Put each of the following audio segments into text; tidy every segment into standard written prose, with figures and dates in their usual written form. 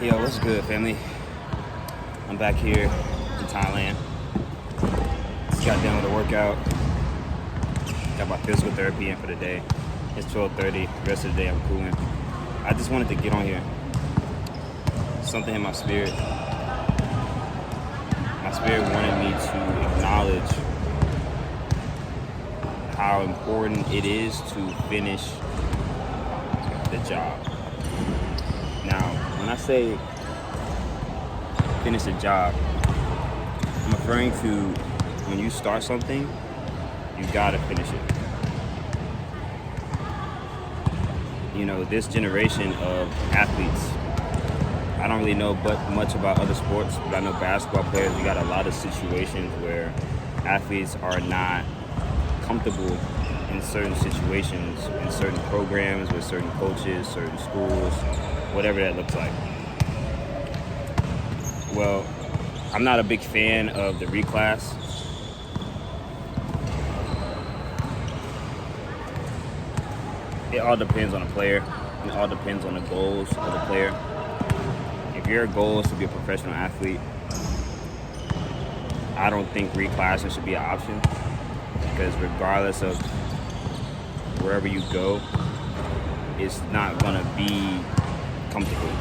Yo, what's good, family? I'm back here in Thailand. Just got done with a workout. Got my physical therapy in for the day. It's 12:30. The rest of the day I'm cooling. I just wanted to get on here. Something in my spirit. My spirit wanted me to acknowledge how important it is to finish the job. Now, when I say finish a job, I'm referring to when you start something, you gotta finish it. You know, this generation of athletes, I don't really know much about other sports, but I know basketball players, we got a lot of situations where athletes are not comfortable in certain situations, in certain programs, with certain coaches, certain schools, whatever that looks like. Well, I'm not a big fan of the reclass. It all depends on the player. It all depends on the goals of the player. If your goal is to be a professional athlete, I don't think reclassing should be an option, because regardless of wherever you go, it's not gonna be comfortable.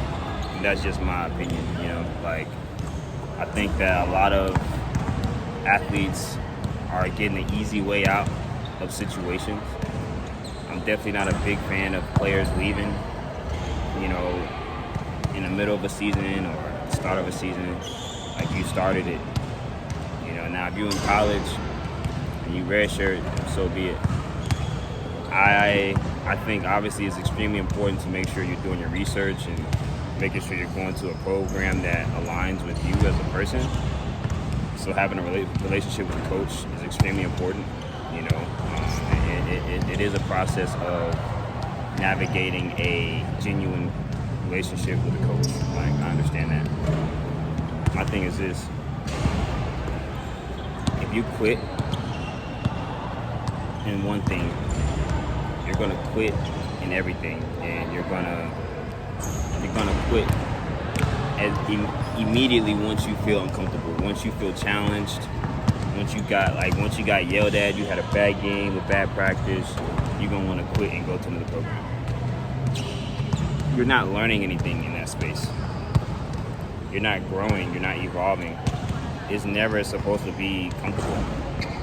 And that's just my opinion, you know. Like, I think that a lot of athletes are getting the easy way out of situations. I'm definitely not a big fan of players leaving, you know, in the middle of a season or the start of a season, like you started it. You know, now if you're in college and you redshirt, so be it. I think obviously it's extremely important to make sure you're doing your research and making sure you're going to a program that aligns with you as a person. So having a relationship with the coach is extremely important. You know, it is a process of navigating a genuine relationship with a coach. Like, I understand that. My thing is this: if you quit in one thing, you're gonna quit in everything, and you're gonna quit immediately once you feel uncomfortable, once you feel challenged, once you got yelled at, you had a bad game, a bad practice, you're gonna want to quit and go to another program. You're not learning anything in that space. You're not growing. You're not evolving. It's never supposed to be comfortable.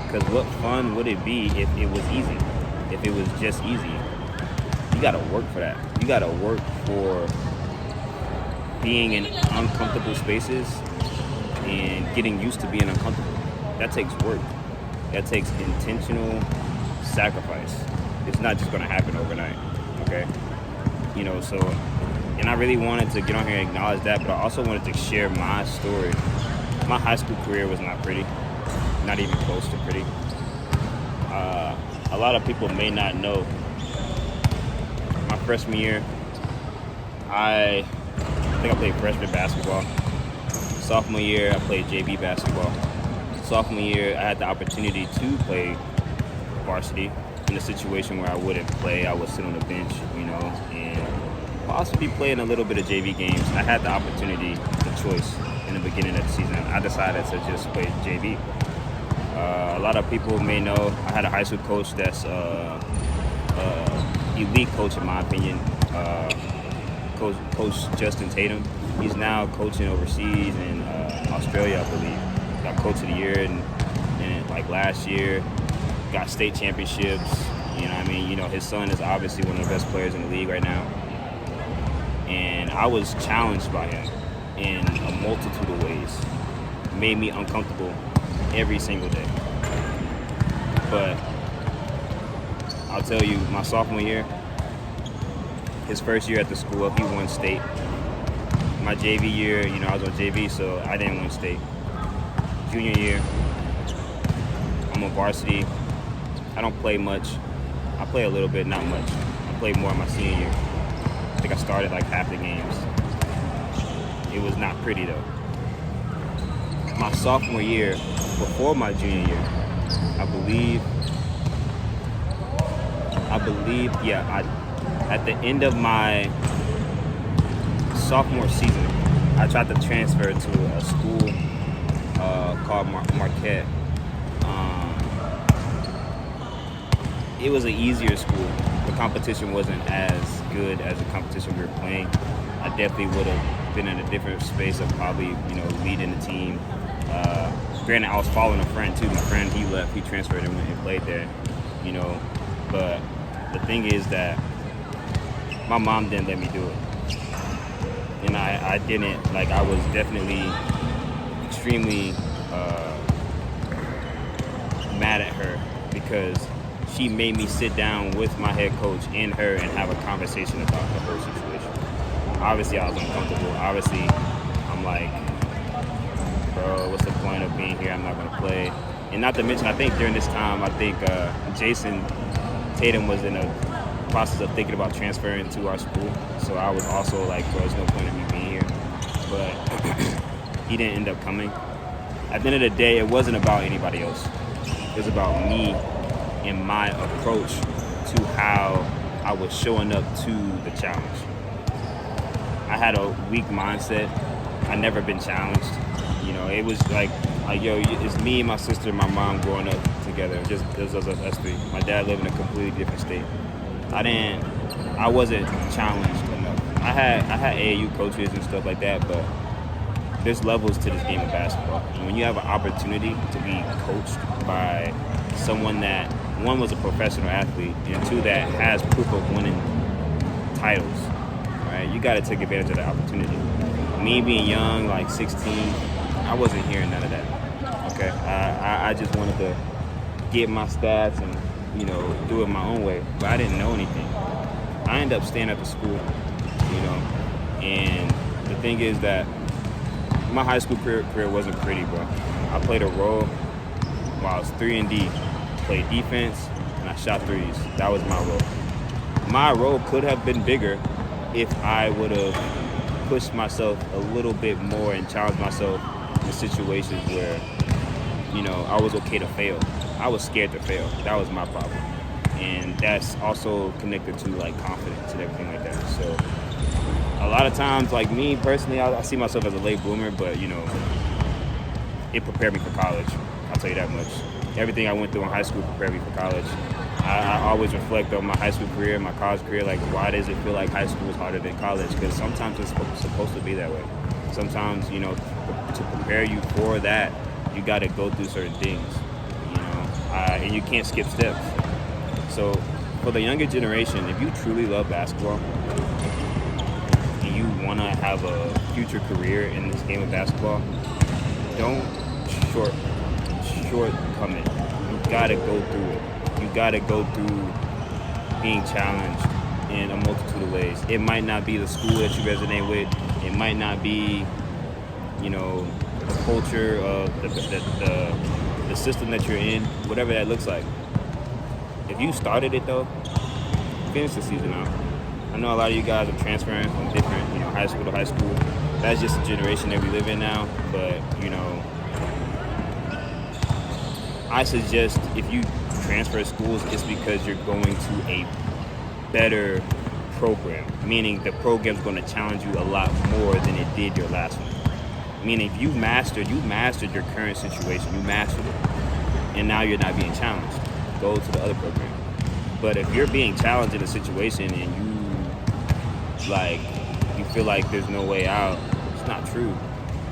Because what fun would it be if it was easy? If it was just easy? You gotta work for that. You gotta work for being in uncomfortable spaces and getting used to being uncomfortable. That takes work. That takes intentional sacrifice. It's not just gonna happen overnight, okay? You know, so, and I really wanted to get on here and acknowledge that, but I also wanted to share my story. My high school career was not pretty, not even close to pretty. A lot of people may not know. My freshman year, I think I played freshman basketball. Sophomore year, I played JV basketball. Sophomore year, I had the opportunity to play varsity in a situation where I wouldn't play. I would sit on the bench, you know, and possibly play in a little bit of JV games. I had the opportunity, the choice in the beginning of the season. I decided to just play JV. A lot of people may know I had a high school coach that's elite coach in my opinion, Coach Justin Tatum. He's now coaching overseas in Australia, I believe. Got Coach of the Year and like last year, got state championships. You know what I mean? You know, his son is obviously one of the best players in the league right now. And I was challenged by him in a multitude of ways. Made me uncomfortable every single day. But I'll tell you, my sophomore year, his first year at the school, he won state. My JV year, you know, I was on JV, so I didn't win state. Junior year, I'm on varsity. I don't play much. I play a little bit, not much. I played more in my senior year. I think I started like half the games. It was not pretty though. My sophomore year, before my junior year, I believe, at the end of my sophomore season, I tried to transfer to a school called Marquette. Um, it was an easier school. The competition wasn't as good as the competition we were playing. I definitely would have been in a different space of probably, leading the team. Granted, I was following a friend too. My friend, he left, he transferred and went and played there, But the thing is that my mom didn't let me do it. And I didn't, I was definitely extremely mad at her because she made me sit down with my head coach and her and have a conversation about the whole situation. Obviously, I was uncomfortable. Obviously, I'm like, bro, what's the point of being here? I'm not going to play. And not to mention, I think during this time, Jason Tatum was in a process of thinking about transferring to our school. So I was also like, bro, there's no point in me being here. But he didn't end up coming. At the end of the day, it wasn't about anybody else. It was about me and my approach to how I was showing up to the challenge. I had a weak mindset. I never been challenged. It was like, yo, it's me and my sister and my mom growing up together. Just us three. My dad lived in a completely different state. I wasn't challenged enough. I had AAU coaches and stuff like that, but there's levels to this game of basketball. And when you have an opportunity to be coached by someone that, one, was a professional athlete, and two, that has proof of winning titles, right? You got to take advantage of that opportunity. Me being young, like 16, I wasn't hearing none of that. Okay, I just wanted to get my stats and do it my own way, but I didn't know anything. I ended up staying at the school, and the thing is that my high school career wasn't pretty, bro. I played a role while I was 3-and-D. Played defense, and I shot threes. That was my role. My role could have been bigger if I would have pushed myself a little bit more and challenged myself in situations where, I was okay to fail. I was scared to fail. That was my problem. And that's also connected to, confidence and everything like that. So a lot of times, me personally, I see myself as a late bloomer, but, it prepared me for college. I'll tell you that much. Everything I went through in high school prepared me for college. I always reflect on my high school career, my college career, why does it feel like high school is harder than college? Because sometimes it's supposed to be that way. Sometimes, to prepare you for that, you got to go through certain things, and you can't skip steps. So for the younger generation, if you truly love basketball and you want to have a future career in this game of basketball, don't shortcome it. You gotta go through it. You gotta go through being challenged in a multitude of ways. It might not be the school that you resonate with. It might not be, the culture of the system that you're in, whatever that looks like. If you started it though, finish the season out. I know a lot of you guys are transferring from different, high school to high school. That's just the generation that we live in now. But, I suggest if you transfer schools, it's because you're going to a better program, meaning the program's going to challenge you a lot more than it did your last one. Meaning if you mastered your current situation, you mastered it, and now you're not being challenged. Go to the other program. But if you're being challenged in a situation and you feel like there's no way out, it's not true.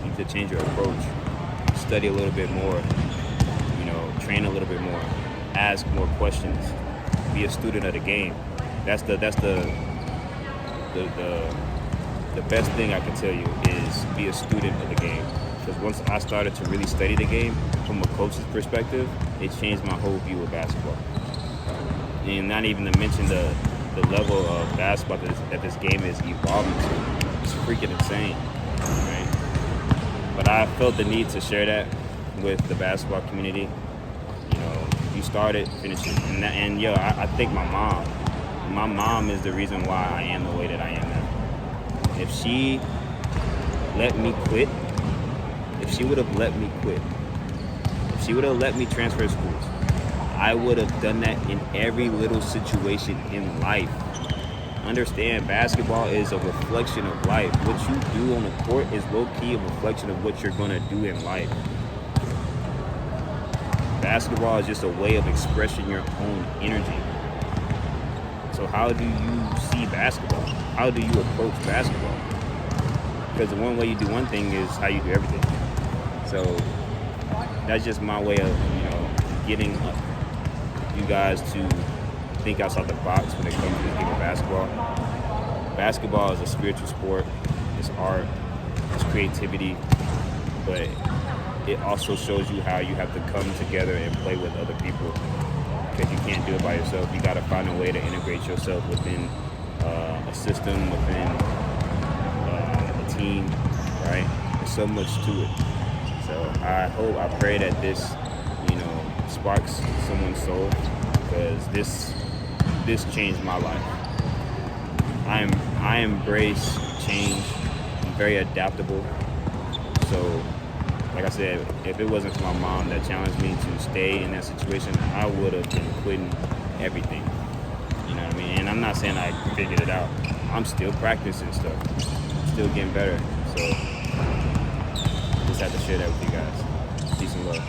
You need to change your approach, study a little bit more, train a little bit more, ask more questions, be a student of the game. That's the best thing I can tell you is be a student of the game. Because once I started to really study the game from a coach's perspective, it changed my whole view of basketball. And not even to mention the level of basketball that this game is evolving to. It's freaking insane, right? But I felt the need to share that with the basketball community. You start it, finish it. And I think my mom is the reason why I am the way that I am now. If she let me quit, if she would have let me quit, if she would have let me transfer schools, I would have done that in every little situation in life understand basketball is a reflection of life. What you do on the court is low-key a reflection of what you're going to do in life. Basketball is just a way of expressing your own energy. So how do you see basketball? How do you approach basketball? Because the one way you do one thing is how you do everything. So that's just my way of, getting you guys to think outside the box when it comes to the game of basketball. Basketball is a spiritual sport. It's art. It's creativity. But it also shows you how you have to come together and play with other people, because you can't do it by yourself. You got to find a way to integrate yourself within a system, within a team, right? There's so much to it. So I pray that this, sparks someone's soul, because this changed my life. I embrace change. I'm very adaptable. So, like I said, if it wasn't for my mom that challenged me to stay in that situation, I would have been quitting everything. You know what I mean? And I'm not saying I figured it out. I'm still practicing stuff. Still getting better. So, just have to share that with you guys. Peace and love.